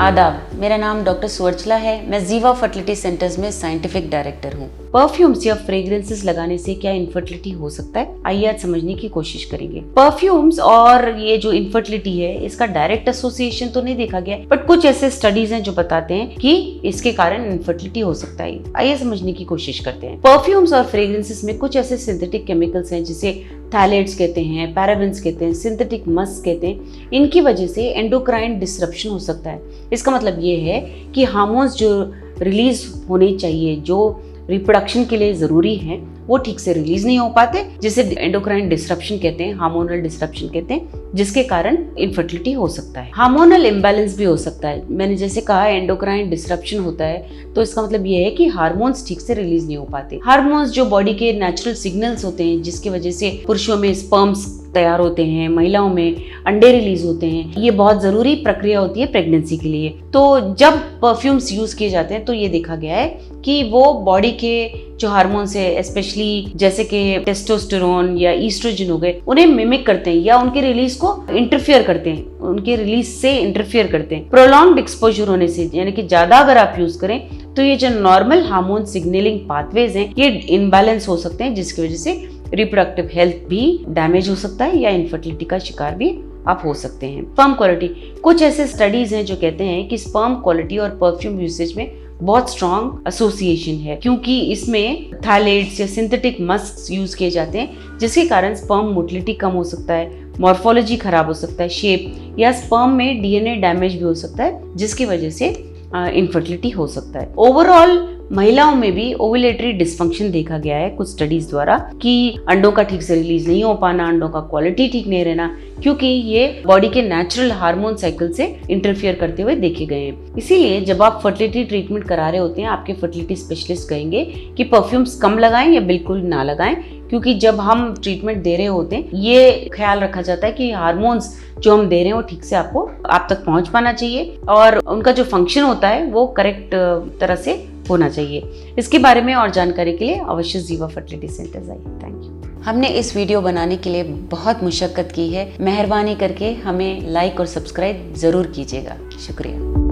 आदाब, मेरा नाम डॉक्टर सुवर्चला है। मैं जीवा फर्टिलिटी सेंटर्स में साइंटिफिक डायरेक्टर हूँ। परफ्यूम्स या फ्रेग्रेंसेस लगाने से क्या इनफर्टिलिटी हो सकता है, आइए आज समझने की कोशिश करेंगे। परफ्यूम्स और ये जो इनफर्टिलिटी है, इसका डायरेक्ट एसोसिएशन तो नहीं देखा गया, बट कुछ ऐसे स्टडीज हैं जो बताते हैं कि इसके कारण इनफर्टिलिटी हो सकता है। आइए समझने की कोशिश करते हैं। परफ्यूम्स और फ्रेग्रेंसेस में कुछ ऐसे सिंथेटिक केमिकल्स हैं जिसे थैलेट्स कहते हैं, पैराबेन्स कहते हैं, सिंथेटिक मस्क कहते हैं। इनकी वजह से एंडोक्राइन डिसरप्शन हो सकता है। इसका मतलब ये है कि हार्मोन्स जो रिलीज होने चाहिए, जो रिप्रोडक्शन के लिए जरूरी है, वो ठीक से रिलीज नहीं हो पाते, जिसे एंडोक्राइन डिसरप्शन कहते हैं, हार्मोनल डिसरप्शन कहते हैं, जिसके कारण इनफर्टिलिटी हो सकता है। हार्मोनल इम्बैलेंस भी हो सकता है। मैंने जैसे कहा एंडोक्राइन डिसरप्शन होता है, तो इसका मतलब ये है कि हार्मोन्स ठीक से रिलीज नहीं हो पाते। हार्मोन्स जो बॉडी के नेचुरल सिग्नल्स होते हैं, जिसकी वजह से पुरुषों में स्पर्म्स तैयार होते हैं, महिलाओं में अंडे रिलीज होते हैं। ये बहुत जरूरी प्रक्रिया होती है प्रेगनेंसी के लिए। तो जब परफ्यूम्स यूज किए जाते हैं तो ये देखा गया है कि वो बॉडी के जो हार्मोन्स है, स्पेशली जैसे कि टेस्टोस्टेरोन या ईस्ट्रोजन हो गए, उन्हें मिमिक करते हैं या उनके रिलीज को इंटरफियर करते हैं, उनके रिलीज से इंटरफियर करते हैं। प्रोलॉन्ग्ड एक्सपोजर होने से, यानी कि ज्यादा अगर आप यूज करें तो ये जो नॉर्मल हार्मोन सिग्नलिंग पाथवेज हैं, ये इनबैलेंस हो सकते हैं, जिसकी वजह से रिप्रोडक्टिव हेल्थ भी डैमेज हो सकता है या इनफर्टिलिटी का शिकार भी आप हो सकते हैं। स्पर्म क्वालिटी, कुछ ऐसे स्टडीज हैं जो कहते हैं कि स्पर्म क्वालिटी और परफ्यूम यूसेज में बहुत स्ट्रॉन्ग एसोसिएशन है, क्योंकि इसमें थैलेट्स या सिंथेटिक मस्क यूज किए जाते हैं, जिसके कारण स्पर्म मोटिलिटी कम हो सकता है, मॉर्फोलॉजी खराब हो सकता है, शेप या स्पर्म में डीएनए डैमेज भी हो सकता है, जिसकी वजह से इनफर्टिलिटी हो सकता है। ओवरऑल महिलाओं में भी ओव्यूलेटरी डिसफंक्शन देखा गया है कुछ स्टडीज द्वारा, कि अंडों का ठीक से रिलीज नहीं हो पाना, अंडों का क्वालिटी ठीक नहीं रहना, क्योंकि ये बॉडी के नेचुरल हार्मोन साइकिल से इंटरफियर करते हुए देखे गए हैं। इसीलिए जब आप फर्टिलिटी ट्रीटमेंट करा रहे होते हैं, आपके फर्टिलिटी स्पेशलिस्ट कहेंगे कि परफ्यूम्स कम लगाएं या बिल्कुल ना लगाएं, क्योंकि जब हम ट्रीटमेंट दे रहे होते हैं, ये ख्याल रखा जाता है कि हार्मोन्स जो हम दे रहे हैं वो ठीक से आपको आप तक पहुंच पाना चाहिए और उनका जो फंक्शन होता है वो करेक्ट तरह से होना चाहिए। इसके बारे में और जानकारी के लिए अवश्य जीवा फर्टिलिटी सेंटर्स आइए। Thank you. हमने इस वीडियो बनाने के लिए बहुत मुशक्कत की है। मेहरबानी करके हमें लाइक और सब्सक्राइब जरूर कीजिएगा। शुक्रिया।